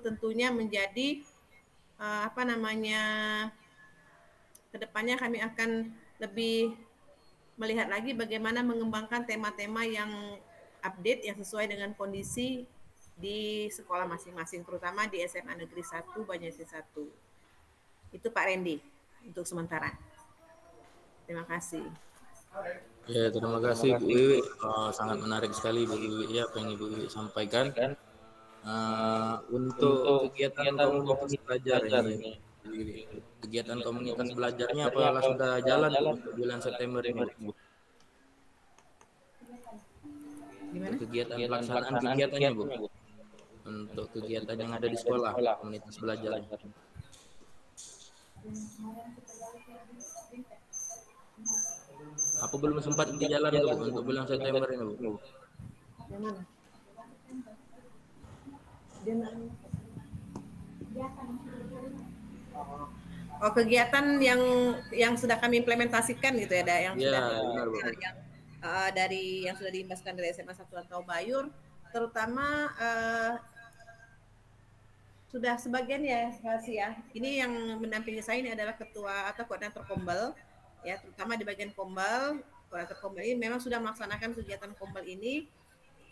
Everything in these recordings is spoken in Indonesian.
tentunya menjadi kedepannya kami akan lebih melihat lagi bagaimana mengembangkan tema-tema yang update yang sesuai dengan kondisi di sekolah masing-masing, terutama di SMA Negeri 1 Banyuasin 1. Itu Pak Randy untuk sementara. Terima kasih. Ya, terima kasih Bu Wiwi. Sangat menarik sekali Bu Wiwi ya apa yang Ibu Wiwi sampaikan. Untuk kegiatan komunitas belajar ini, Bu Wiwi. Kegiatan komunitas belajarnya apalah sudah jalan Bu untuk bulan September ini Bu? Untuk kegiatan pelaksanaan kegiatannya Bu. Untuk kegiatan yang ada di sekolah, komunitas belajar. Apa belum sempat dijalan tuh Bu untuk bulan September ini Bu? Yang mana? Oh, kegiatan yang sudah kami implementasikan gitu ya, yang Ya, sudah benar Bu. dari yang sudah diimbaskan dari SMA 1 Rantau Bayur, terutama sudah sebagian ya sih ya. Ini yang mendampingi saya ini adalah ketua atau koordinator Kombel ya, terutama di bagian Kombel. Koordinator Kombel ini memang sudah melaksanakan kegiatan Kombel ini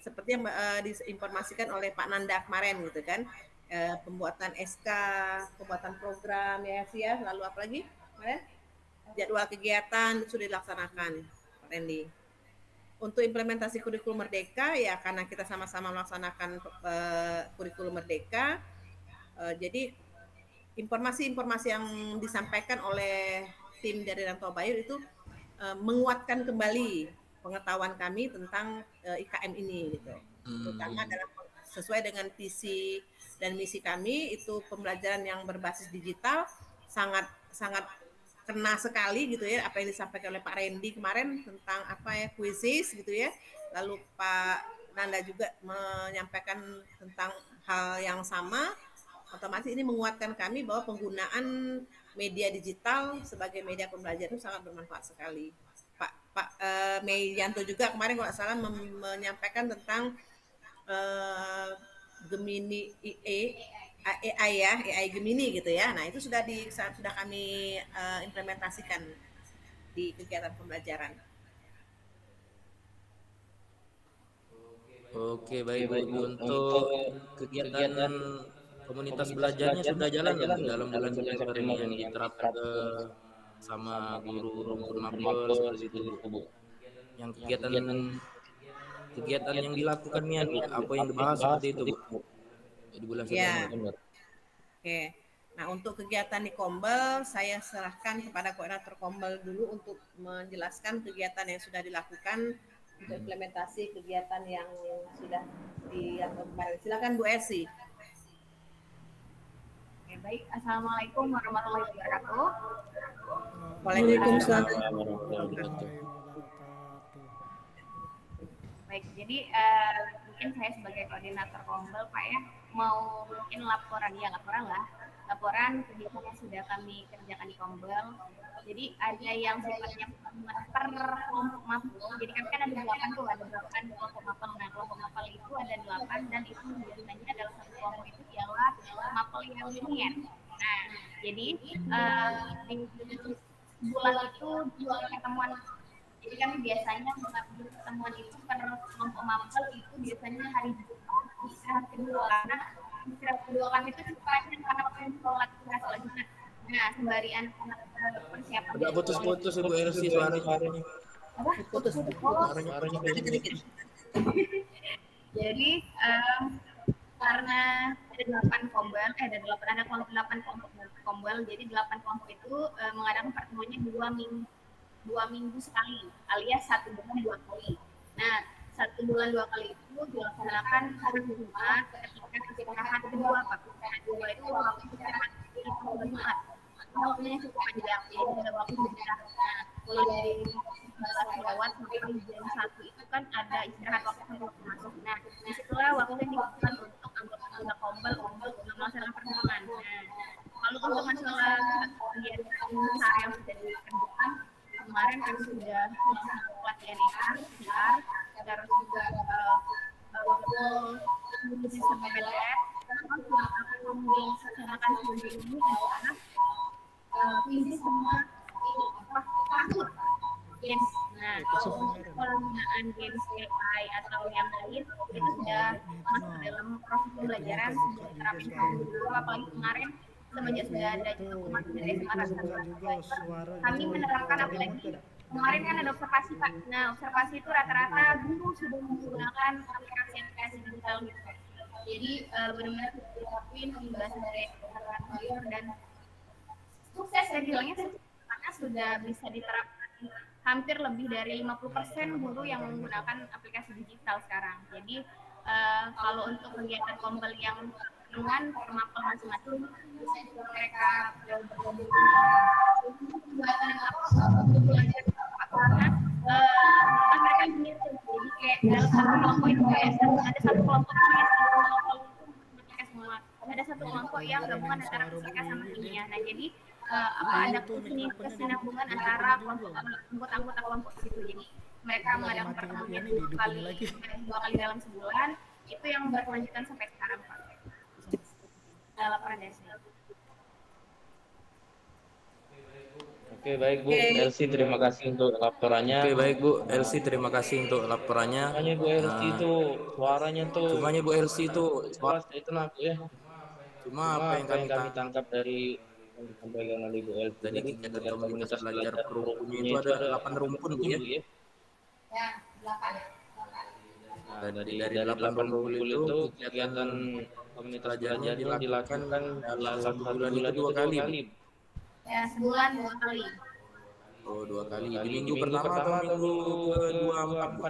seperti yang diinformasikan oleh Pak Nanda kemarin gitu kan. Pembuatan SK, pembuatan program ya sih ya, lalu apa lagi kemarin? Jadwal kegiatan sudah dilaksanakan Pak Randy. Untuk implementasi kurikulum Merdeka ya karena kita sama-sama melaksanakan kurikulum Merdeka, jadi informasi-informasi yang disampaikan oleh tim dari Rantau Bayur itu menguatkan kembali pengetahuan kami tentang IKM ini gitu. Terutama dalam sesuai dengan visi dan misi kami itu pembelajaran yang berbasis digital sangat kena sekali gitu ya apa yang disampaikan oleh Pak Randy kemarin tentang apa ya kuisis gitu ya. Lalu Pak Nanda juga menyampaikan tentang hal yang sama, otomatis ini menguatkan kami bahwa penggunaan media digital sebagai media pembelajaran itu sangat bermanfaat sekali. Pak Mei Yanto juga kemarin kalau salah menyampaikan tentang Gemini AI ya, AI Gemini gitu ya. Nah, itu sudah kami implementasikan di kegiatan pembelajaran. Oke, baik Bu. Untuk kegiatan komunitas belajarnya sudah jalan belum Bu dalam bulan September ini yang diterapkan ke sama guru rumpun mapel seperti itu Bu. Yang kegiatan yang dilakukan niat apa yang dibahas seperti itu Bu di bulan Ya, September. oke. Nah, untuk kegiatan di Kombel, saya serahkan kepada koordinator Kombel dulu untuk menjelaskan kegiatan yang sudah dilakukan untuk implementasi kegiatan yang sudah dilakukan kemarin. Silakan Bu Esi. Oke, baik. Assalamualaikum warahmatullahi wabarakatuh. Waalaikumsalam warahmatullahi wabarakatuh. Baik, jadi mungkin saya sebagai koordinator Kombel Pak ya mau mungkin laporan kegiatan yang sudah kami kerjakan di Kombel. Jadi ada yang sifatnya per kelompok mapel. Jadi kami kan ada 8 tuh, ada 8 kelompok mapel. Nah, kelompok mapel itu ada 8 dan itu biasanya dalam satu kelompok itu ialah mapel yang linear. Nah, jadi di bulan itu 2 pertemuan. Jadi kami biasanya mengambil pertemuan itu per kelompok mapel itu biasanya hari Jumat istirahat kedua karena istirahat kedua kami itu cukup panjang karena kami sholat Jumat. Nah, sembari anak-anak persiapan. Agak putus-putus Ibu Ersi suaranya. Putus. Suaranya Jadi karena ada 8 kombel, ada 8 kelompok kombel, jadi 8 kelompok itu mengadakan pertemuannya 2 minggu sekali, alias 1 bulan 2 kali. Nah, 1 bulan 2 kali itu dilaksanakan hari Jumat ketika istirahat kedua, Pak. Istirahat kedua itu waktu istirahat di Jumat. Waktunya cukup panjang, jadi ada waktu istirahat. Nah, mulai dari 11 lewat sampai jam 1 itu kan ada istirahat waktu masuk. Nah, disitulah waktu yang digunakan untuk anggota kombel untuk melaksanakan pertemuan. Nah, kalau untuk masalah kegiatan besar yang sudah dikerjakan, kemarin kami sudah pelatihan PR, terus juga waktu diskusi sama BTS, terus yang dilaksanakan sebelum ini adalah kuisi semua tahun games. Nah, kalau untuk penggunaan games AI atau yang lain itu sudah masuk ke dalam proses pembelajaran, sudah diterapin dulu, apalagi kemarin semenjak sudah ada dokumen dari SMA rata-rata kami menerapkan apalagi kemarin kan ada observasi Pak. Nah, observasi itu rata-rata guru sudah menggunakan aplikasi digital gitu. Jadi benar-benar diterapin pembahasan dari mayor dan sukses saya bilangnya karena sudah bisa diterapkan hampir lebih dari 50% guru yang menggunakan aplikasi digital sekarang. Jadi kalau untuk kegiatan kombel yang ringan, mapel masing-masing, bisa juga mereka bergabung buatan apa belajar karena kan mereka mirip jadi kayak dalam satu kelompok itu kayak ada satu kelompok semua ada satu kelompok yang gabungan antara fisika sama kimia. Nah jadi ada kesinambungan antara anggota kelompok situ. Jadi mereka mengadakan pertemuan dua kali dalam sebulan. Itu yang berkelanjutan sampai sekarang Pak. Laporan dari saya. Oke, baik Bu Elsie, terima kasih untuk laporannya. Oke, baik Bu Elsie, terima kasih untuk laporannya. Cumanya Bu Elsie itu suaranya tuh jelas itu nak ya. Cuma apa yang kami tangkap dari yang disampaikan oleh Bu Elsie dari kegiatan komunitas belajar perumpun itu ada 8 rumpun Bu ya. Ya, 8. Nah, dari 8 rumpun itu kegiatan komunitas belajarnya dilakukan dalam 1 bulan itu 2 kali. Ya, sebulan 2 kali. Oh, 2 kali. Di minggu pertama atau minggu ke-2, 4?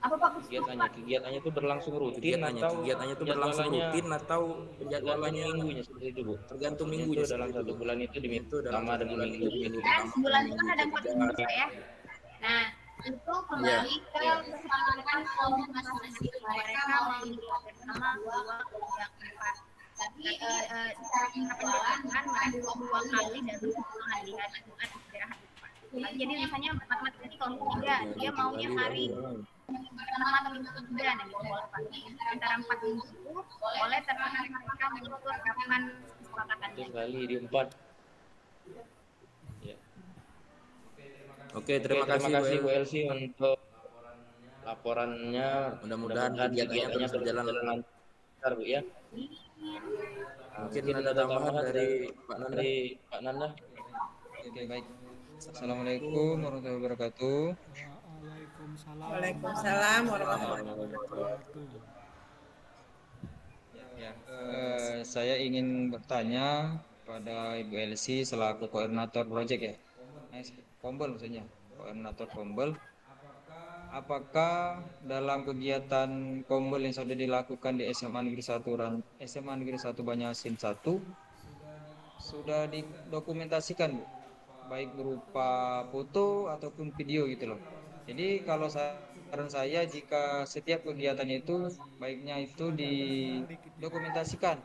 Apa Pak? Kegiatannya itu berlangsung rutin kegiatannya itu berlangsung rutin atau penjadwalannya minggunya seperti itu Bu. Tergantung minggunya dalam 1 bulan itu di minggu pertama dan di minggu Kan sebulan itu kan ada 4 minggu ya. Nah, itu kembali ke kesepakatan kelompok masing-masing. Mereka mau bersama 2 yang 4. Tapi secara penjelasan mereka 2 kali dan 2 hari Jumat istirahat. Jadi misalnya matematika kelompok 3 dia maunya hari pertama atau minggu ketiga, nah gitu boleh pagi antara 4 minggu itu boleh terkait mereka mengatur kapan kesepakatannya. Kali di 4. Ya. Oke, terima kasih Bu Elsie untuk laporannya. Mudah-mudahan kegiatannya terus berjalan lancar Bu ya. Mungkin ada tambahan dari Pak Nanda. Oke, baik. Assalamualaikum warahmatullahi wabarakatuh. Waalaikumsalam warahmatullahi wabarakatuh. Ya, saya ingin bertanya pada Ibu Elsie selaku koordinator proyek ya, Kombel maksudnya, koordinator Kombel. Apakah dalam kegiatan Kombel yang sudah dilakukan di SMA Negeri 1 Banyasin 1 sudah didokumentasikan Bu? Baik berupa foto ataupun video gitu loh. Jadi kalau saran saya jika setiap kegiatannya itu baiknya itu didokumentasikan.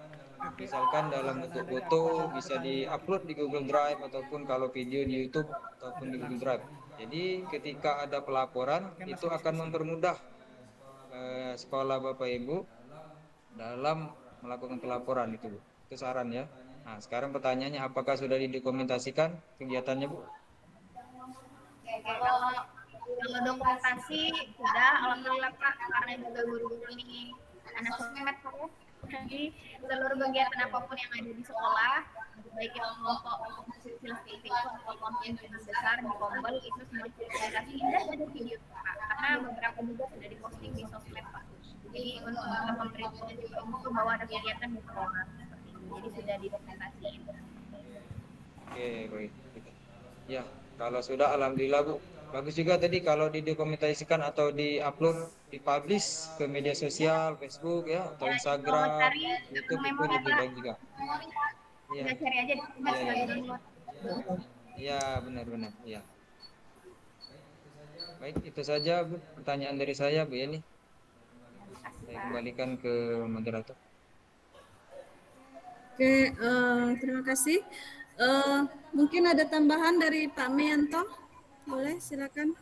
Misalkan dalam bentuk foto bisa diupload di Google Drive ataupun kalau video di YouTube ataupun di Google Drive. Jadi ketika ada pelaporan itu akan mempermudah sekolah Bapak Ibu dalam melakukan pelaporan itu Bu. Itu saran ya. Nah, sekarang pertanyaannya apakah sudah didokumentasikan kegiatannya Bu? Kalau dokumentasi sudah alhamdulillah Pak, karena juga guru-guru ini anak sosmed Pak ya. Jadi seluruh kegiatan apapun yang ada di sekolah, baik itu kelompok kecil seperti itu atau kelompok yang lebih besar di Kombel itu semua dokumentasi dan ada video Pak. Karena beberapa juga sudah diposting di sosmed Pak. Jadi untuk pemberitahuan juga untuk bahwa ada kegiatan di sekolah. Jadi sudah didokumentasikan. Oke, baik. Ya, kalau sudah alhamdulillah Bu. Bagus juga tadi kalau didokumentasikan atau diupload, dipublish ke media sosial, Facebook ya, atau Instagram, YouTube itu lebih baik juga. Iya. Cari aja di Iya, benar-benar. Ya. Baik, itu saja Bu, pertanyaan dari saya Bu Yani. Saya kembalikan ke moderator. Oke, terima kasih. Mungkin ada tambahan dari Pak Mianto, boleh silakan.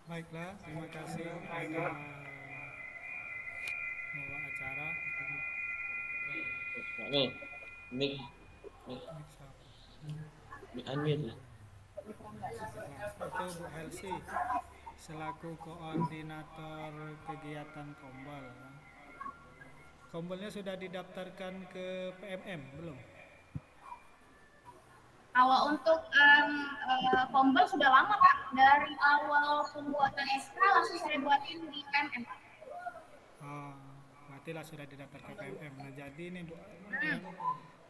Baiklah, terima kasih bawa acara. Nih, mic unmute nih. Itu Bu Helsi selaku koordinator kegiatan Kombal. Kombalnya sudah didaftarkan ke PMM belum? Kalau untuk Kombal sudah lama Pak, dari awal pembuatan SK langsung saya buatin di PMM Pak. Berarti lah sudah didaftar ke PMM. Nah, jadi ini Bu, yang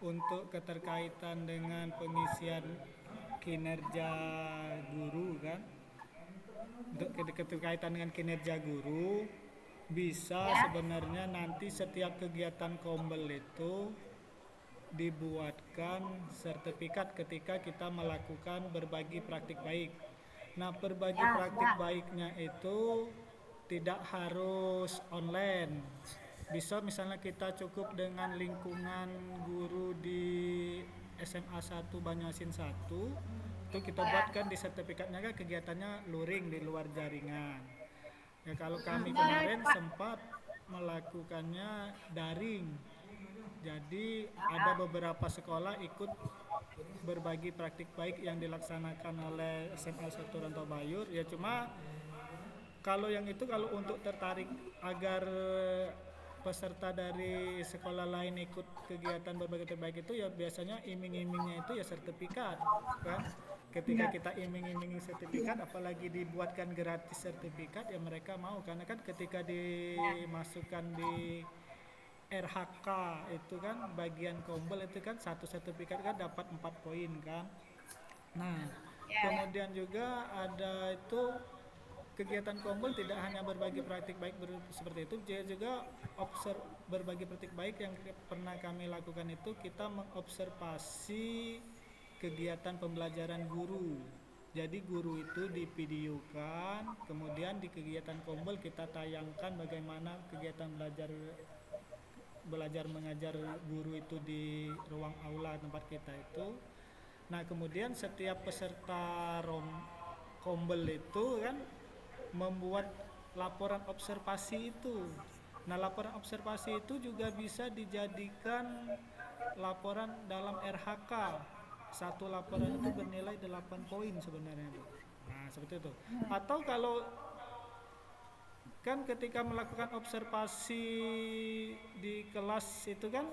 untuk keterkaitan dengan pengisian kinerja guru kan, untuk keterkaitan dengan kinerja guru bisa sebenarnya nanti setiap kegiatan Kombel itu dibuatkan sertifikat ketika kita melakukan berbagi praktik baik. Nah, berbagi praktik baiknya itu tidak harus online. Bisa misalnya kita cukup dengan lingkungan guru di SMA 1 Banyasin 1, itu kita buatkan di sertifikatnya kan kegiatannya luring di luar jaringan. Ya, kalau kami kemarin sempat melakukannya daring. Jadi ada beberapa sekolah ikut berbagi praktik baik yang dilaksanakan oleh SMA 1 Rantau Bayur. Ya cuma kalau yang itu kalau untuk tertarik agar peserta dari sekolah lain ikut kegiatan berbagi terbaik itu ya biasanya iming-imingnya itu ya sertifikat kan. Ketika kita iming-imingi sertifikat apalagi dibuatkan gratis sertifikat ya mereka mau karena kan ketika dimasukkan di RHK itu kan bagian Kombel itu kan satu sertifikat kan dapat 4 poin kan. Nah, kemudian juga ada itu kegiatan Kombel tidak hanya berbagi praktik baik seperti itu, juga berbagi praktik baik yang pernah kami lakukan itu kita mengobservasi kegiatan pembelajaran guru. Jadi guru itu divideokan, kemudian di kegiatan Kombel kita tayangkan bagaimana kegiatan belajar mengajar guru itu di ruang aula tempat kita itu. Nah, kemudian setiap peserta Kombel itu kan membuat laporan observasi itu. Nah, laporan observasi itu juga bisa dijadikan laporan dalam RHK. Satu laporan itu bernilai 8 poin sebenarnya, Bu. Nah, seperti itu. Atau kalau kan ketika melakukan observasi di kelas itu kan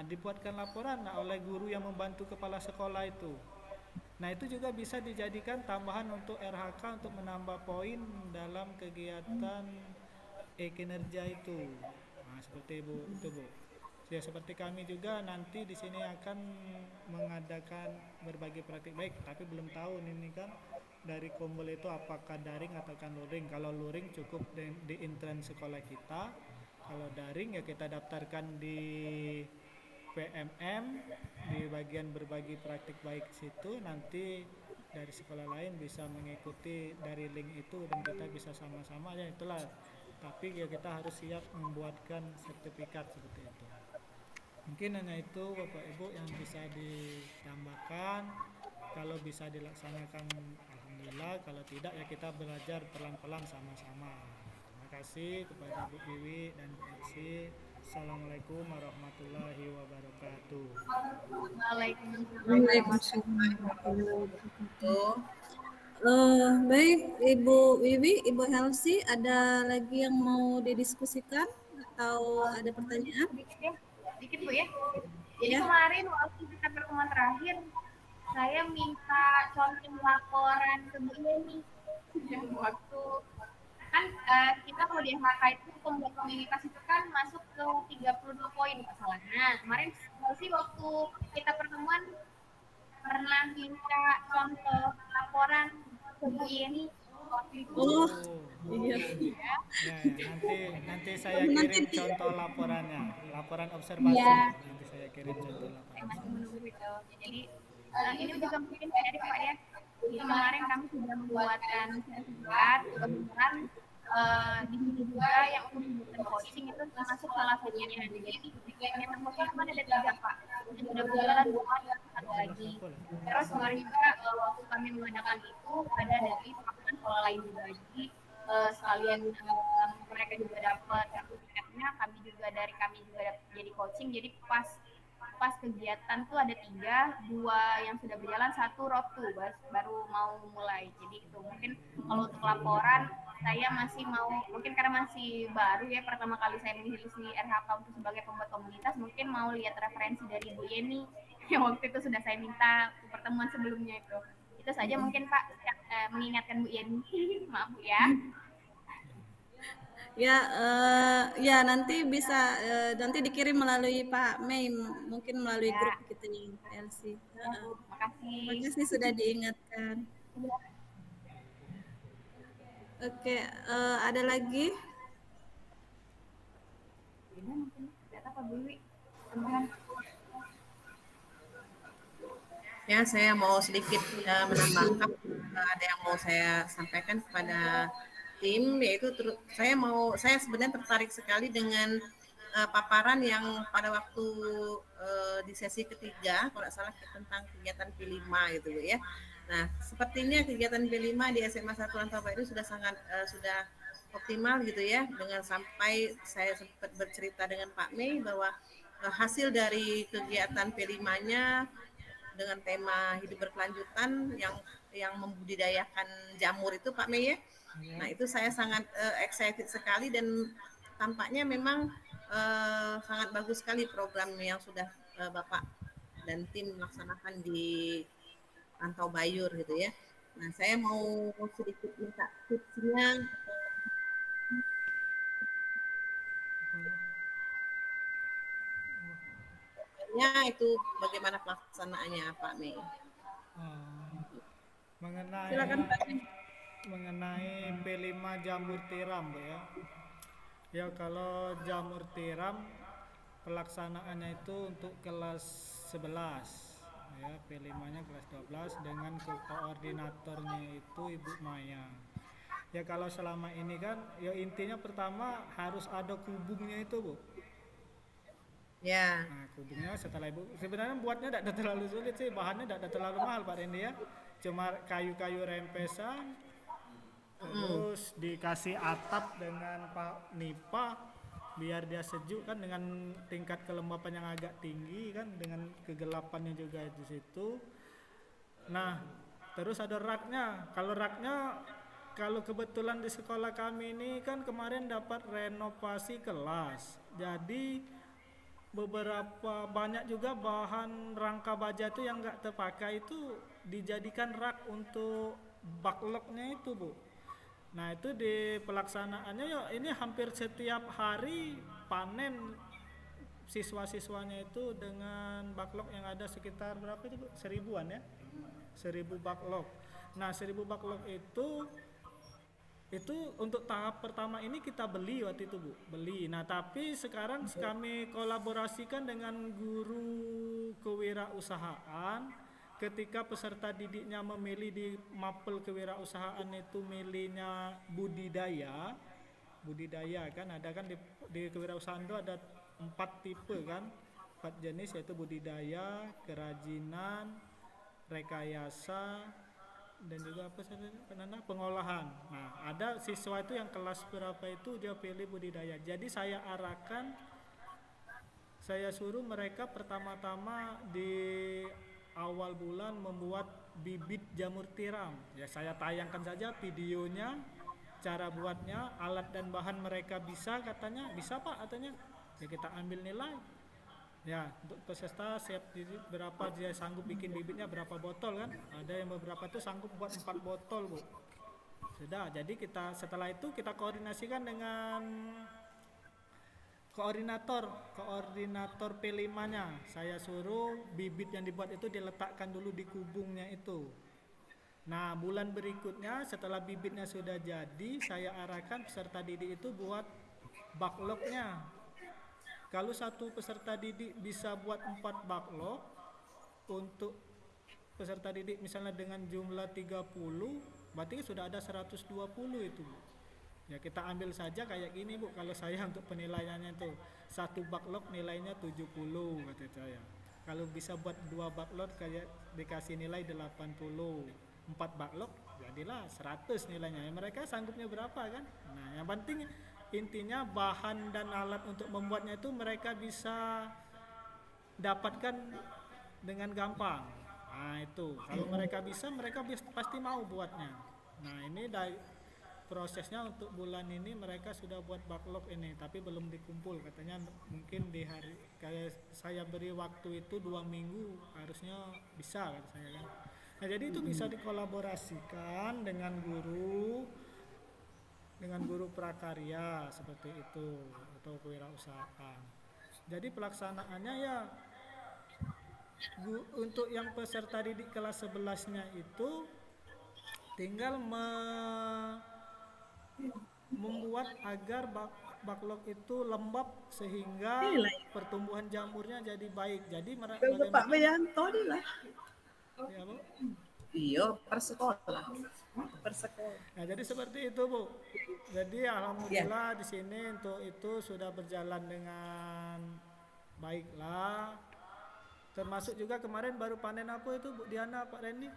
dibuatkan laporan oleh guru yang membantu kepala sekolah itu. Nah, itu juga bisa dijadikan tambahan untuk RHK untuk menambah poin dalam kegiatan kinerja itu. Nah, seperti itu, Bu. Ya, seperti kami juga nanti di sini akan mengadakan berbagi praktik baik, tapi belum tahu ini kan dari Kombel itu apakah daring atau kan luring. Kalau luring cukup di intern sekolah kita. Kalau daring ya kita daftarkan di PMM di bagian berbagi praktik baik situ, nanti dari sekolah lain bisa mengikuti dari link itu dan kita bisa sama-sama ya itulah. Tapi ya kita harus siap membuatkan sertifikat seperti itu. Mungkin hanya itu Bapak Ibu yang bisa ditambahkan. Kalau bisa dilaksanakan alhamdulillah, kalau tidak ya kita belajar pelan-pelan sama-sama. Terima kasih kepada Bu Wiwi dan Bu Elsi. Assalamualaikum warahmatullahi wabarakatuh. Waalaikumsalam warahmatullahi wabarakatuh. Baik, Ibu Wiwi, Ibu Helsi, ada lagi yang mau didiskusikan atau ada pertanyaan? Sedikit Bu ya. Jadi kemarin waktu kita pertemuan terakhir, saya minta contoh laporan ke Bu Yeni. Dan waktu kan kita kalau di HK itu pembuat komunitas itu kan masuk ke 32 poin masalah. Nah, kemarin sih waktu kita pertemuan pernah minta contoh laporan ke Bu Yeni. Oh, iya. Ya, nanti saya kirim contoh laporannya, laporan observasi. Ya. Nanti saya kirim contoh laporan. Jadi ini juga mungkin dari Pak ya. Jadi kemarin kami sudah membuatkan sertifikat, kebetulan di sini juga yang untuk membuatkan coaching itu termasuk salah satunya. Jadi kegiatan coaching itu ada 3 Pak, yang sudah berjalan 2 lagi. Terus kemarin juga waktu kami mengadakan itu ada dari teman-teman sekolah lain juga. Jadi sekalian mereka juga dapat sertifikatnya coachingnya, kami juga jadi coaching. Jadi pas kegiatan tuh ada 3, 2 yang sudah berjalan, 1 road to baru mau mulai. Jadi itu mungkin kalau untuk laporan saya masih mau, mungkin karena masih baru ya, pertama kali saya mengisi RHK untuk sebagai pembuat komunitas, mungkin mau lihat referensi dari Bu Yeni yang waktu itu sudah saya minta pertemuan sebelumnya itu. Itu saja mungkin Pak, mengingatkan Bu Yeni. Maaf Bu ya. Ya, ya nanti bisa nanti dikirim melalui Pak Mei, mungkin melalui grup gitu ya, Pak Elsie. Makasih. Makasih sudah diingatkan. Oke, ada lagi? Ya, saya mau sedikit menambahkan, ada yang mau saya sampaikan kepada tim, yaitu saya sebenarnya tertarik sekali dengan paparan yang pada waktu di sesi ketiga, kalau tidak salah tentang kegiatan P5 gitu ya. Nah, sepertinya kegiatan P5 di SMA 1 Rantau itu sudah sangat sudah optimal gitu ya, dengan sampai saya sempat bercerita dengan Pak Mei bahwa hasil dari kegiatan P5-nya dengan tema hidup berkelanjutan yang membudidayakan jamur itu Pak Mei ya. Nah, itu saya sangat excited sekali dan tampaknya memang sangat bagus sekali program yang sudah Bapak dan tim melaksanakan di Rantau Bayur gitu ya. Nah, saya mau sedikit minta tipsnya. Itu bagaimana pelaksanaannya Pak Mei? Mengenai P5 jamur tiram Bu ya. Ya kalau jamur tiram pelaksanaannya itu untuk kelas 11 ya, P5-nya kelas 12 dengan koordinatornya itu Ibu Maya. Ya kalau selama ini kan ya intinya pertama harus ada kubungnya itu Bu. Ya. Nah, kubungnya setelah Ibu sebenarnya buatnya tidak terlalu sulit sih, bahannya tidak terlalu mahal Pak Rendi ya. Cuma kayu-kayu rempesan, terus dikasih atap dengan Pak Nipa biar dia sejuk kan, dengan tingkat kelembapan yang agak tinggi kan, dengan kegelapannya juga di situ. Nah, terus ada raknya. Kalau kebetulan di sekolah kami ini kan kemarin dapat renovasi kelas. Jadi beberapa banyak juga bahan rangka baja itu yang nggak terpakai itu dijadikan rak untuk backlognya itu Bu. Nah itu di pelaksanaannya ya ini hampir setiap hari panen siswa-siswanya itu dengan backlog yang ada sekitar berapa itu Bu? 1000-an ya, 1000 backlog. Nah 1000 backlog itu untuk tahap pertama ini kita beli waktu itu Bu, beli. Nah tapi sekarang kami kolaborasikan dengan guru kewirausahaan. Ketika peserta didiknya memilih di mapel kewirausahaan itu milihnya budidaya kan, ada kan di kewirausahaan itu ada 4 tipe kan, 4 jenis, yaitu budidaya, kerajinan, rekayasa, dan juga pengolahan. Nah ada siswa itu yang kelas berapa itu dia pilih budidaya. Jadi saya suruh mereka pertama-tama di awal bulan membuat bibit jamur tiram. Ya saya tayangkan saja videonya, cara buatnya, alat dan bahan mereka bisa katanya, bisa Pak katanya. Ya kita ambil nilai. Ya untuk peserta siap berapa dia sanggup bikin bibitnya, berapa botol kan. Ada yang beberapa tuh sanggup buat 4 botol Bu. Sudah, jadi setelah itu kita koordinasikan dengan koordinator P5-nya. Saya suruh bibit yang dibuat itu diletakkan dulu di kubungnya itu. Nah bulan berikutnya setelah bibitnya sudah jadi, saya arahkan peserta didik itu buat backlognya. Kalau satu peserta didik bisa buat 4 backlog, untuk peserta didik misalnya dengan jumlah 30, berarti sudah ada 120 itu Bu. Ya kita ambil saja kayak gini Bu, kalau saya untuk penilaiannya itu satu backlog nilainya 70 kata saya. Kalau bisa buat 2 backlog kayak dikasih nilai 80, 4 backlog jadilah 100 nilainya. Ya, mereka sanggupnya berapa kan? Nah yang penting intinya bahan dan alat untuk membuatnya itu mereka bisa dapatkan dengan gampang. Nah itu kalau mereka bisa, mereka pasti mau buatnya. Nah ini dari prosesnya untuk bulan ini mereka sudah buat backlog ini, tapi belum dikumpul. Katanya mungkin di hari kayak saya beri waktu itu 2 minggu, harusnya bisa kata saya kan. Nah jadi itu bisa dikolaborasikan dengan guru prakarya seperti itu atau kewirausahaan. Jadi pelaksanaannya ya untuk yang peserta didik kelas 11-nya itu tinggal membuat agar backlog itu lembab sehingga pertumbuhan jamurnya jadi baik. Jadi Pak Wianto nih lah. Ya, Bu? Iya, per sekolah. Nah, jadi seperti itu, Bu. Jadi alhamdulillah di sini untuk itu sudah berjalan dengan baiklah. Termasuk juga kemarin baru panen apa itu Bu Diana, Pak Randy?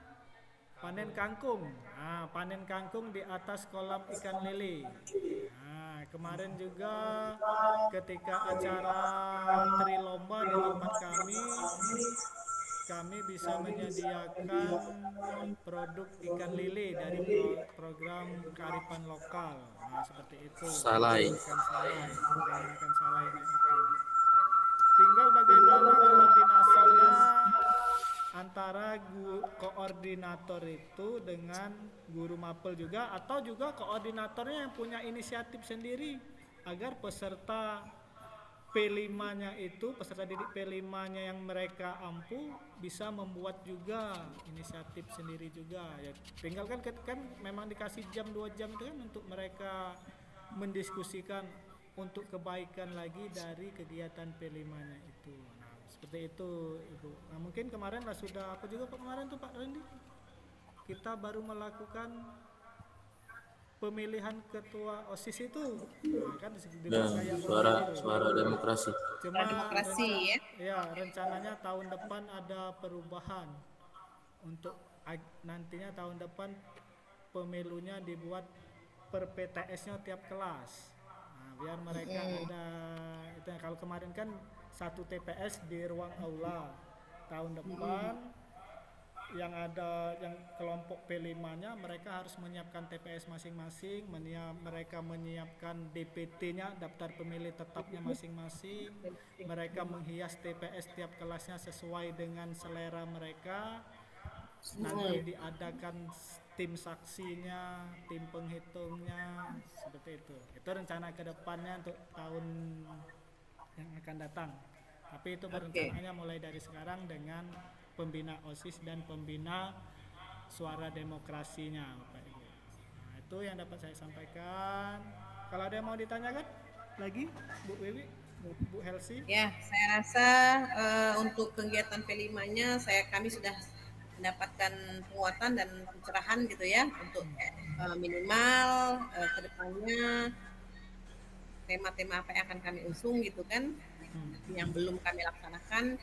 Panen kangkung. Nah, panen kangkung di atas kolam ikan lele. Nah, kemarin juga ketika acara Trilomba di tempat kami bisa menyediakan produk ikan lele dari program kearifan lokal. Nah, seperti itu. Salai. Menggunakan salainya itu. Tinggal bagaimana koordinasinya antara koordinator itu dengan guru mapel juga, atau juga koordinatornya yang punya inisiatif sendiri agar peserta P5-nya itu, peserta didik P5-nya yang mereka ampuh bisa membuat juga inisiatif sendiri juga. Ya, tinggal kan memang dikasih jam 2 jam itu kan untuk mereka mendiskusikan untuk kebaikan lagi dari kegiatan P5-nya itu. Nah, seperti itu Ibu. Nah, mungkin kemarin lah sudah apa juga Pak kemarin tuh Pak Randy? Kita baru melakukan pemilihan ketua OSIS itu. Nah, kan suara demokrasi. Cuma demokrasi ya, rencananya tahun depan ada perubahan. Untuk nantinya tahun depan pemilunya dibuat per PTS-nya tiap kelas. Nah, biar mereka ada itu. Kalau kemarin kan 1 TPS di ruang aula. Tahun depan yang ada yang kelompok P5-nya mereka harus menyiapkan TPS masing-masing, mereka menyiapkan DPT-nya, daftar pemilih tetapnya masing-masing, mereka menghias TPS tiap kelasnya sesuai dengan selera mereka. Nanti diadakan tim saksinya, tim penghitungnya, seperti itu. Itu rencana ke depannya untuk tahun yang akan datang. Tapi itu rencananya mulai dari sekarang dengan pembina OSIS dan pembina suara demokrasinya, Bapak Ibu. Nah, itu yang dapat saya sampaikan. Kalau ada yang mau ditanyakan lagi, Bu Wiwi, Bu Helsi? Ya, saya rasa untuk kegiatan P5-nya kami sudah mendapatkan penguatan dan pencerahan gitu ya, untuk minimal ke depannya tema-tema apa yang akan kami usung gitu kan, yang belum kami laksanakan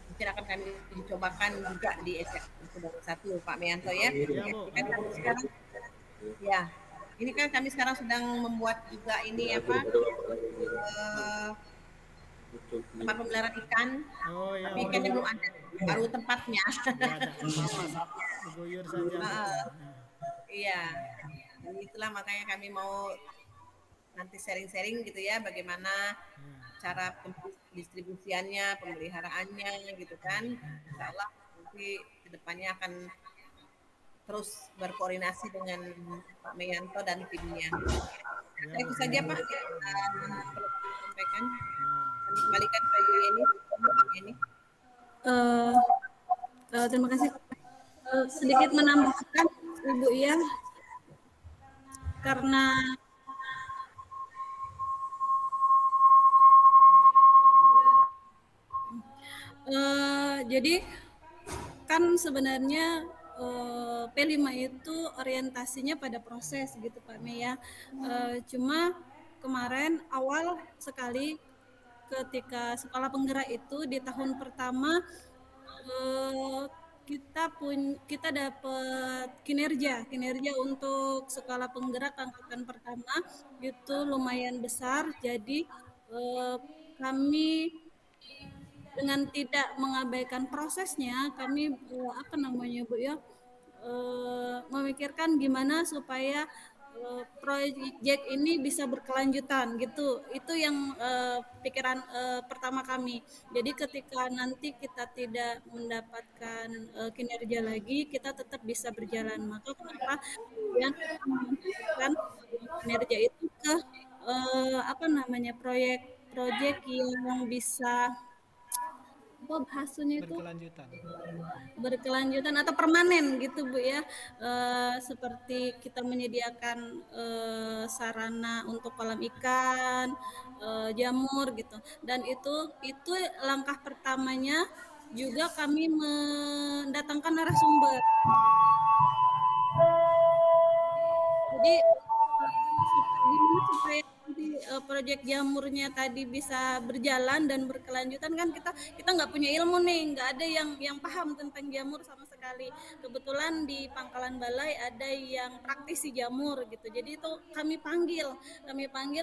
mungkin akan kami cobakan juga di SMA 1 Pak Meyanto ya. Ini kan kami sekarang sedang membuat juga ini apa tempat pemeliharaan ikan, tapi ikannya belum ada, baru tempatnya. Guyur saja. Iya, dan itulah makanya kami mau nanti sharing-sharing gitu ya, bagaimana cara distribusiannya, pemeliharaannya gitu kan. Insya Allah nanti kedepannya akan terus berkoordinasi dengan Pak Meyanto dan timnya. Nah, itu saja Pak yang perlu sampaikan. Kami kembalikan ke Ibu Yeni. Terima kasih. Sedikit menambahkan Ibu ya, karena jadi kan sebenarnya P5 itu orientasinya pada proses gitu Pak Me ya. Cuma kemarin awal sekali ketika sekolah penggerak itu di tahun pertama kita dapat kinerja untuk sekolah penggerak angkatan pertama itu lumayan besar. Jadi kami dengan tidak mengabaikan prosesnya, kami apa namanya Bu ya, memikirkan gimana supaya proyek ini bisa berkelanjutan gitu. Itu yang pikiran pertama kami. Jadi ketika nanti kita tidak mendapatkan kinerja lagi, kita tetap bisa berjalan. Maka kenapa kemudian kita menempatkan kinerja itu ke apa namanya proyek-proyek yang bisa apa bahasanya itu Berkelanjutan. berkelanjutan atau permanen gitu Bu ya, seperti kita menyediakan sarana untuk kolam ikan, jamur gitu, dan itu langkah pertamanya juga kami mendatangkan narasumber. Jadi gimana supaya nanti proyek jamurnya tadi bisa berjalan dan berkelanjutan, kan kita nggak punya ilmu nih, nggak ada yang paham tentang jamur sama sekali. Kebetulan di Pangkalan Balai ada yang praktisi jamur gitu. Jadi itu kami panggil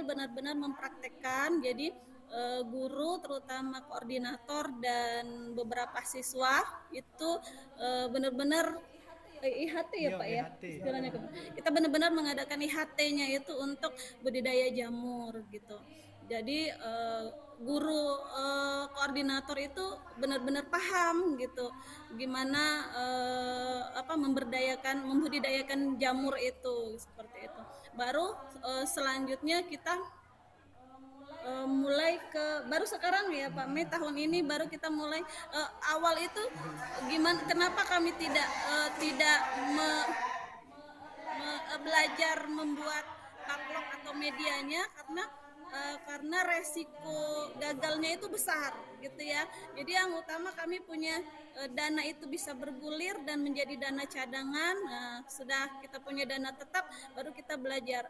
benar-benar mempraktekkan. Jadi guru terutama koordinator dan beberapa siswa itu benar-benar IHT ya Iya, Pak ya IHT. istilahnya. Kita benar-benar mengadakan IHT-nya itu untuk budidaya jamur gitu. Jadi guru koordinator itu benar-benar paham gitu gimana apa membudidayakan jamur itu seperti itu. Baru selanjutnya kita mulai ke baru sekarang ya Pak Mei, tahun ini baru kita mulai awal itu gimana, kenapa kami tidak belajar membuat paklok atau medianya, karena resiko gagalnya itu besar gitu ya. Jadi yang utama kami punya dana itu bisa bergulir dan menjadi dana cadangan. Sudah kita punya dana tetap, baru kita belajar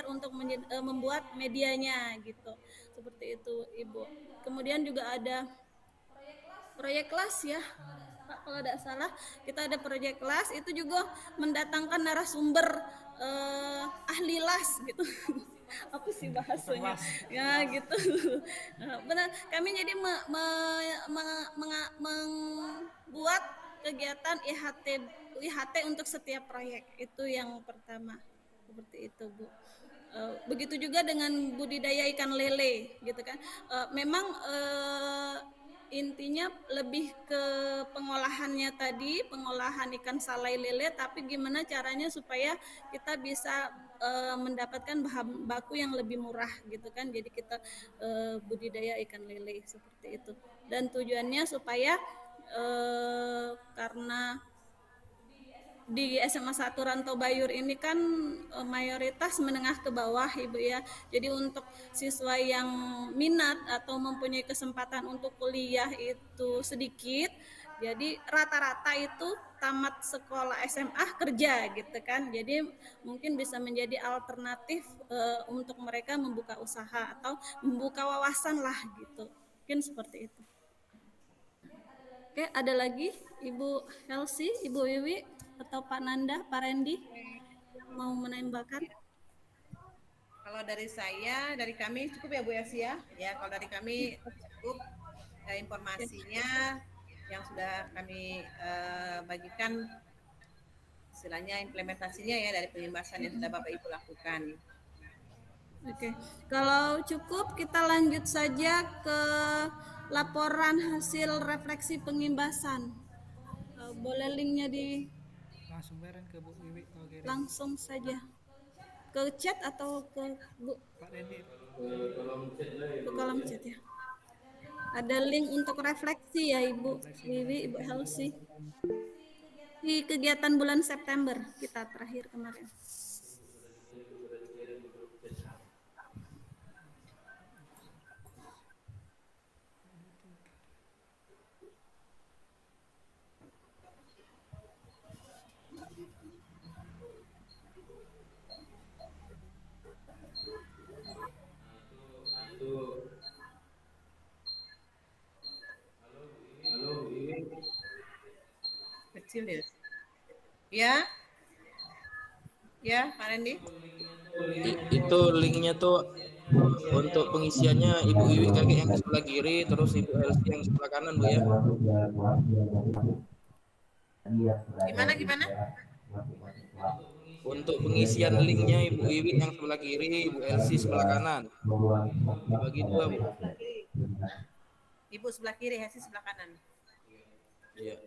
untuk membuat medianya gitu. Seperti itu Ibu. Kemudian juga ada proyek kelas ya Pak, kalau tidak salah kita ada proyek kelas, itu juga mendatangkan narasumber ahli las gitu. Apa sih bahasanya ya gitu. Benar, kami jadi membuat kegiatan IHT untuk setiap proyek, itu yang pertama. Seperti itu Bu. Begitu juga dengan budidaya ikan lele gitu kan. Memang intinya lebih ke pengolahannya tadi, pengolahan ikan salai lele, tapi gimana caranya supaya kita bisa mendapatkan bahan baku yang lebih murah gitu kan. Jadi kita budidaya ikan lele seperti itu. Dan tujuannya supaya karena di SMA 1 Rantau Bayur ini kan mayoritas menengah ke bawah Ibu ya. Jadi untuk siswa yang minat atau mempunyai kesempatan untuk kuliah itu sedikit. Jadi rata-rata itu tamat sekolah SMA kerja gitu kan. Jadi mungkin bisa menjadi alternatif untuk mereka membuka usaha atau membuka wawasan lah gitu. Mungkin seperti itu. Oke, ada lagi Ibu Elsie, Ibu Wiwi, atau Pak Nanda, Pak Randy yang mau menambahkan? Kalau dari kami cukup ya Bu Elsie ya. Ya, kalau dari kami cukup informasinya yang sudah kami bagikan, istilahnya implementasinya ya dari pengimbasan yang sudah Bapak Ibu lakukan. Oke, kalau cukup kita lanjut saja ke laporan hasil refleksi pengimbasan. Boleh linknya Langsung beren ke Bu Wiwi kalau kirim. langsung saja ke chat atau ke Bu Pak Randy. ke kolom chat ya. Ada link untuk refleksi ya Ibu Wiwi, Ibu Helsi. Di kegiatan bulan September kita terakhir kemarin. Halo Bu Iwi. kecil ya. Ya, ya, Pak Randy. Itu linknya tuh untuk pengisiannya Ibu Iwi kakek yang di sebelah kiri, terus Ibu Elsie yang di sebelah kanan, Bu ya. Gimana? Untuk pengisian linknya Ibu Iwi yang sebelah kiri, Ibu Elsie sebelah kanan. Dibagi dua, Bu. Ibu sebelah kiri, Hesi sebelah kanan. Iya.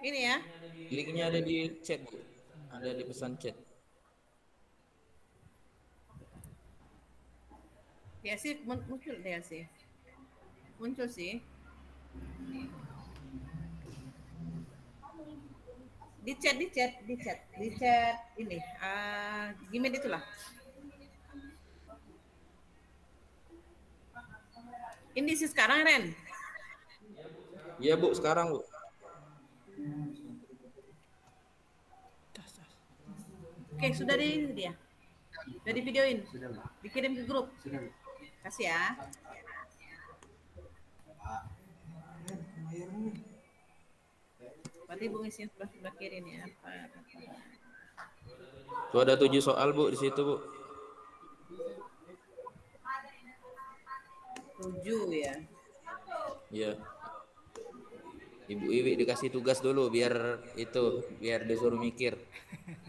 Ini ya. Linknya ada di chat, Bu. Ada di pesan chat. Ya sih muncul deh sih. Muncul sih. Di chat ini. Gmail itulah. Ini sih sekarang Ren. Iya, Bu, sekarang, Bu. Oke, sudah di dia. Sudah di videoin. Dikirim ke grup. Kasih ya. Berarti Bu ngisi sebelah kiri nih apa? Tuh ada 7 soal, Bu, di situ, Bu. 7 ya. Iya. Ibu Iwi dikasih tugas dulu biar disuruh mikir.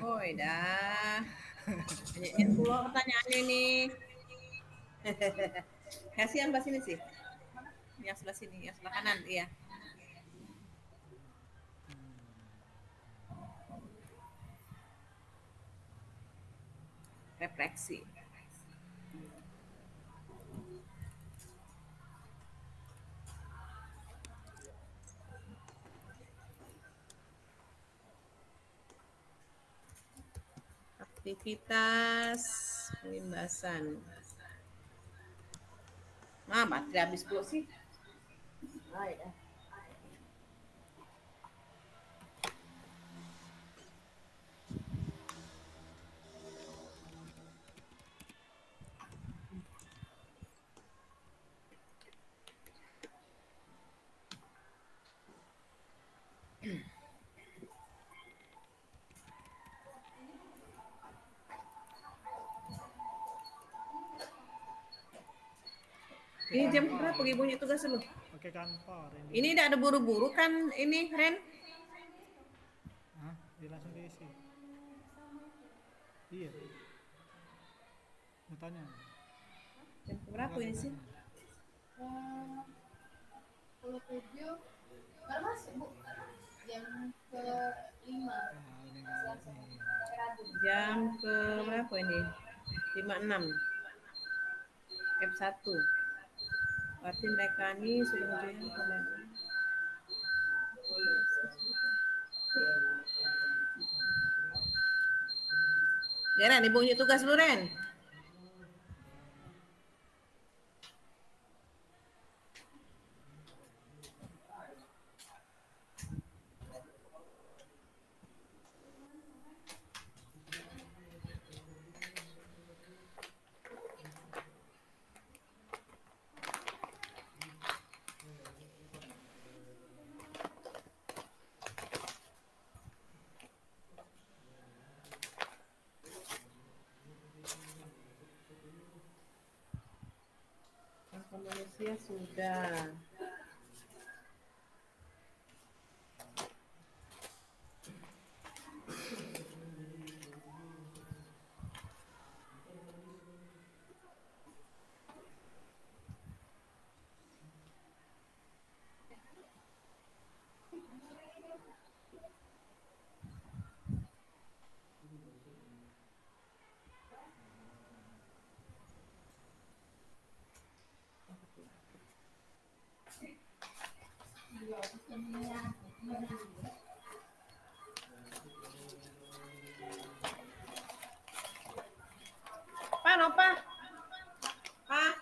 Oh, dah. Banyak keluar pertanyaannya ini. Kasih yang sebelah sini sih. Yang sebelah sini, yang sebelah kanan, iya. Refleksi. Aktivitas pelimbasan. Baterai habis pula sih. Ya. Ini jam berapa ibunya tugas lu? Oke kantor ini. Ini tidak ada buru-buru kan ini, Ren? Hah? Dia langsung diisi. Iya. Mau tanya. Jam berapa ini sih? 27 baru masuk Bu, jam ke-5. Jam ke berapa ini? 56 F1. Berarti mereka ini sudah ujian. Ya Ren, ibunya tugas lu Ren. Manusia sudah. Nova. Pak.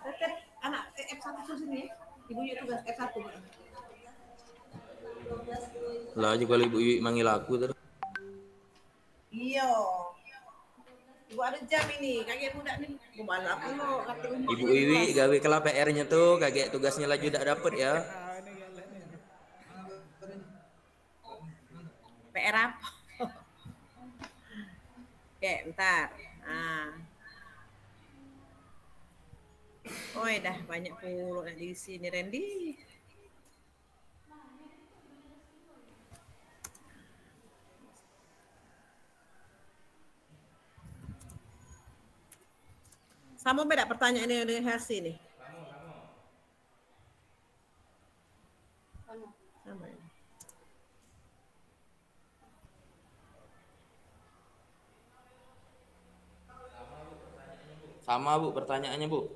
Tetep anak F1 itu sini. Ibunya tugas F1. Lah juga Ibu Iwi manggil aku terus. Iya. Ibu ada jam ini, kakek muda nih. Gimana aku lo Ibu Iwi gawe kela PR-nya tuh, kakek tugasnya lagi tidak dapet ya. PR apa? Oke, bentar. Nah. Oh, dah banyak puluh di sini, Randy. Sama beda pertanyaannya dengan Hersi nih. Sama ya. Sama Bu pertanyaannya Bu.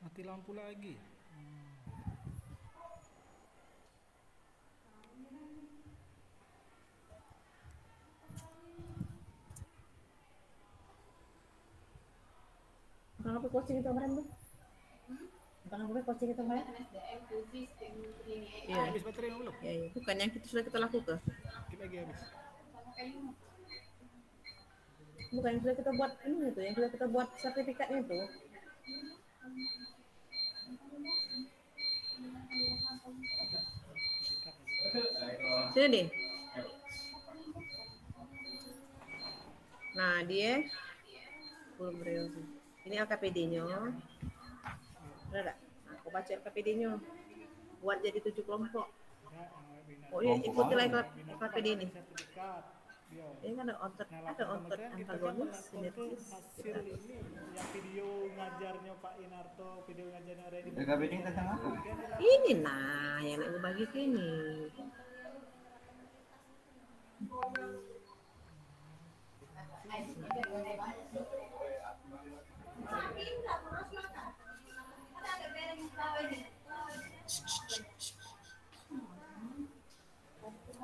Mati lampu lagi. Apa coaching itu kemarin, Bu? Apa coaching itu kemarin? Iya. Habis baterai belum? Ya, ya. Bukan yang sudah kita lakukan. Dikit lagi habis. Bukan yang sudah kita buat ini itu, yang sudah kita buat sertifikatnya itu. Sini deh. Nah, dia belum real. Ini LKPD-nya. Udah enggak? Nah, aku baca LKPD-nya. Buat jadi 7 kelompok. Oh iya, ikuti lagi LKPD ini. Ini kan ada otot antagonis, sinergis. Hasil ini yang video ngajarnya Pak Inarto, video ngajarnya Randy. LKPD tentang apa? Ini nah yang aku bagi ke ini.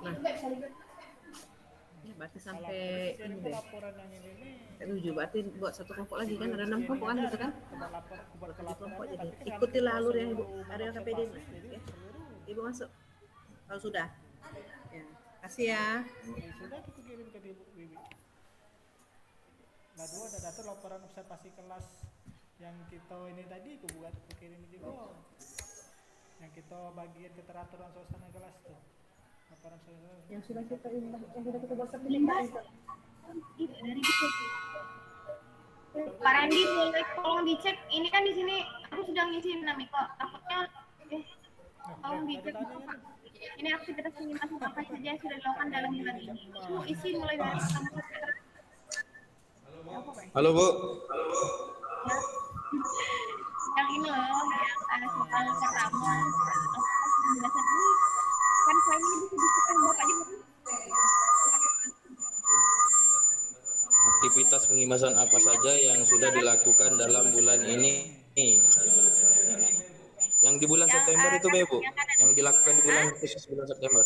Nah, ya, berarti sampai ini deh. Laporan yang ini 7, berarti buat satu kelompok lagi kan, ada 6 kelompok kan gitu kan? buat 7 kelompok jadi ikutilah alur yang Ibu ada LKPD ini. Ya. Ibu masuk. Kalau sudah. Ya. Kasih ya. Sudah kita kirim ke Ibu Bibi. Nah, dua ada data laporan observasi kelas yang kita ini tadi aku buat aku kirim juga. Yang kita bagian keteraturan suasana kelas tuh. Laporan suasana. Yang sudah kita buat sertifikat itu. Itu dari itu. Pak Randy boleh tolong dicek. Ini kan di sini aku sudah ngisi Namiko. Takutnya tolong dicek Pak. Ini aktivitas penginapan apa saja yang sudah dilakukan dalam bulan ini. Itu isi mulai dari pertama sampai Halo Bu. yang ini loh, yang soal pertama. Penjelasan ini kan saya ini bisa dicek Bapak juga. Aktivitas pengimasan apa saja yang sudah dilakukan dalam bulan ini? Yang di bulan September itu Bu, yang dilakukan di bulan khusus bulan September.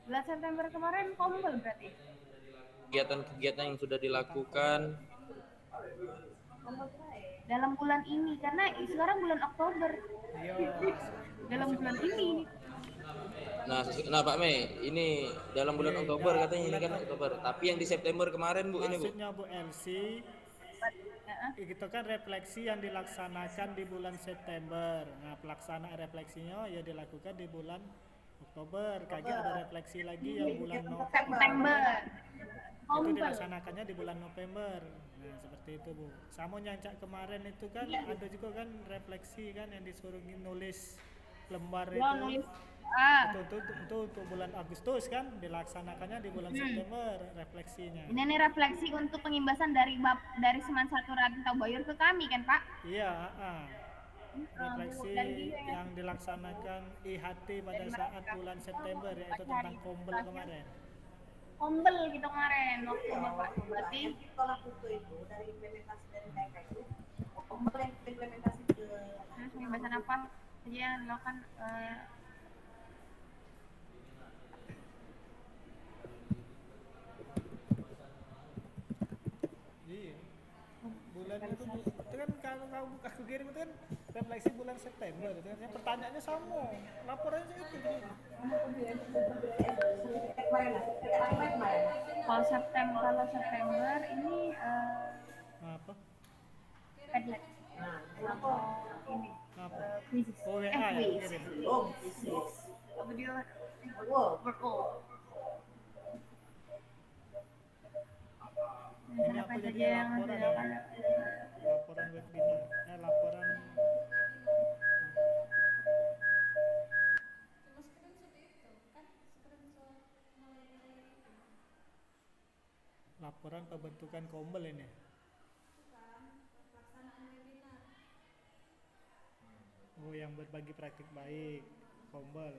Bulan September kemarin kombel berarti. Kegiatan-kegiatan yang sudah dilakukan Dalam bulan ini karena sekarang bulan Oktober. Dalam bulan ini. Nah Pak Mei, ini dalam bulan Oktober katanya ini kan Oktober. Tapi yang di September kemarin Bu, ini Bu. Maksudnya Bu Elsie, itu kan refleksi yang dilaksanakan di bulan September. Nah, pelaksanaan refleksinya ya dilakukan di bulan Oktober. Kagak ada refleksi lagi yang bulan September. Itu dilaksanakannya di bulan November. Nah, seperti itu Bu. Sama yang cak kemarin itu kan ada juga kan refleksi kan yang disuruh nulis lembar itu. Itu untuk bulan Agustus kan dilaksanakannya di bulan September refleksinya. Ini nih refleksi untuk pengimbasan dari Seman 1 Rantau Bayur ke kami kan Pak? Iya, refleksi yang dilaksanakan IHT pada saat bulan September yaitu tentang kombel kemarin. Kombel gitu kemarin Oktober Pak. Berarti Sekolah foto itu dari implementasi dari mereka itu kombel yang implementasi ke pengimbasan apa saja yang dilakukan Iya. Bulan itu kan kalau aku kirim itu kan refleksi bulan September itu kan. Yang pertanyaannya sama, laporannya itu. kalau September ini Apa? Padlet. Ini Apa? krisis. Oh, WA ya Quiz. kirim. Oh, bisnis. Video Wow. workout. Ini aku jadinya laporan ya. Laporan webinar. Laporan laporan pembentukan kombel ini. Oh, yang berbagi praktik baik, kombel.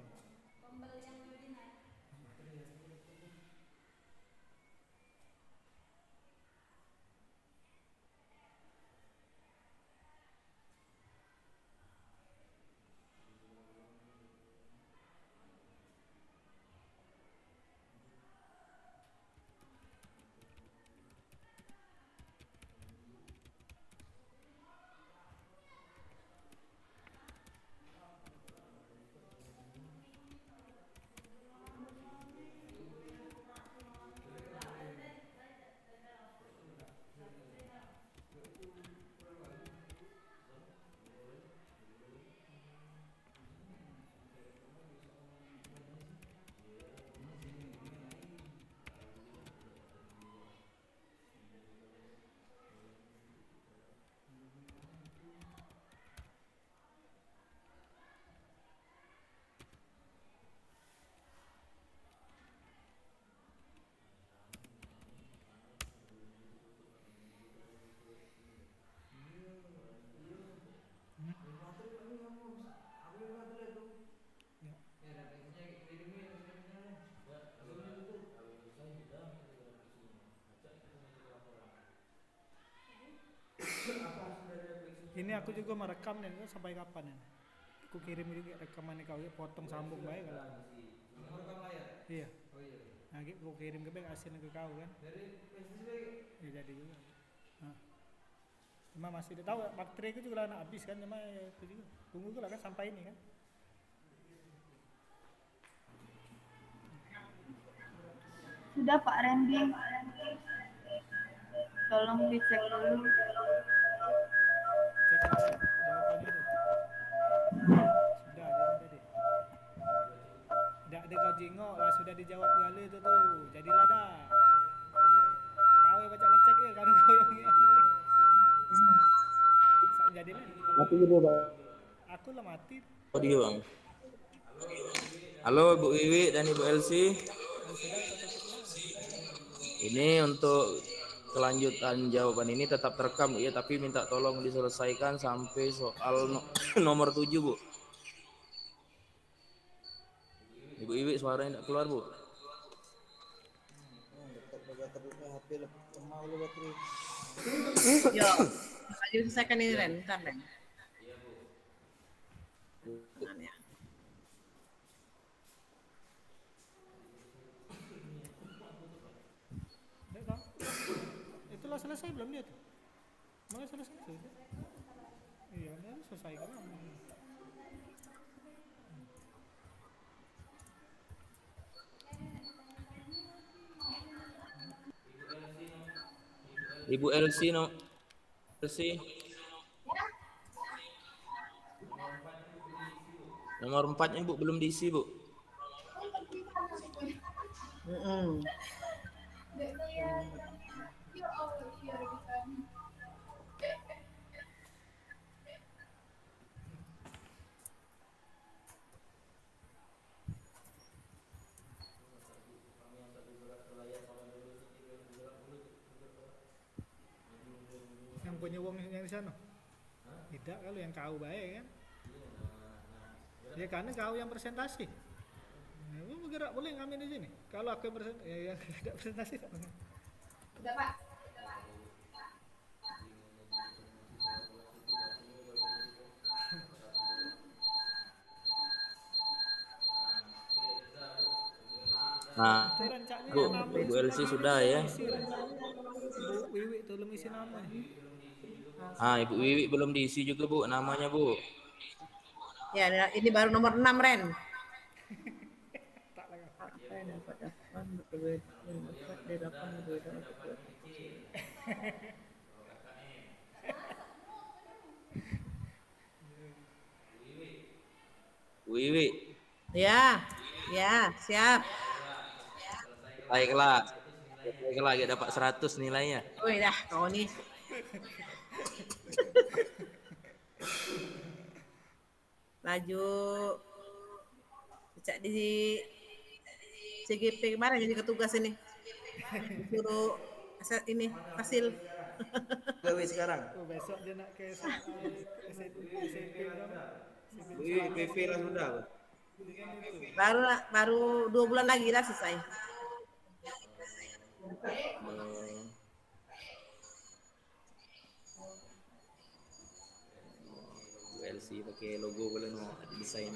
Ini aku juga merekam nih, sampai kapan ini? Aku kirim juga rekaman kau, potong sambung baik kalau. Merekam layar? Iya. Oh iya. Nah, aku kirim ke asin ke kau kan. Dari ya jadi juga. Nah. Cuma masih tahu baterai itu juga nak habis kan, cuma itu juga. Tunggu juga kan sampai ini kan. Sudah Pak Randy. Tolong dicek dulu. Cek lagi jawabannya tuh. Sudah jadi tadi. Tidak ada kau jengok lah, sudah dijawab kali itu tuh. Jadilah dah. Kau yang baca ngecek dia, karena kau yang jadilah. Mati dulu bang. Aku lah mati. Audio bang. Halo Bu Wiwi dan Ibu Elsi. Sudah kita tutup lah. Ini untuk kelanjutan jawaban ini tetap terekam ya, tapi minta tolong diselesaikan sampai soal nomor 7 Bu. Ibu Iwi suaranya tidak keluar Bu. Yo, ayo selesaikan ini Ren, bentar Ren. Ya. Itulah selesai belum dia tuh? Mau selesai sudah? Iya, dia selesai kan? Ibu Elsi no. Elsi. Nomor 4-nya Bu belum diisi Bu. Yang punya uang yang di sana? Tidak, kalau yang kau baik kan? Ya karena kau yang presentasi. Nah, bergerak boleh ngambil di sini. Kalau aku yang presentasi, ya yang tidak presentasi tak boleh. Sudah Pak. Nah, Bu Elsi sudah ya. Bu Wiwi tolong isi nama. Ah, Ibu Wiwi belum diisi juga Bu namanya Bu. Ya, ini baru nomor 6 Ren. Wiwi, Ya, ya, siap. baiklah. Baiklah, dia dapat 100 nilainya. Wih dah, kau nih. Laju. Cak di CGP kemarin jadi ketugas ini. Disuruh ini hasil. Gawe sekarang. Oh, besok dia nak ke SMP berapa? Wih, PV lah sudah. Dengan itu. Baru 2 bulan lagi lah selesai. LC pakai logo boleh no desain.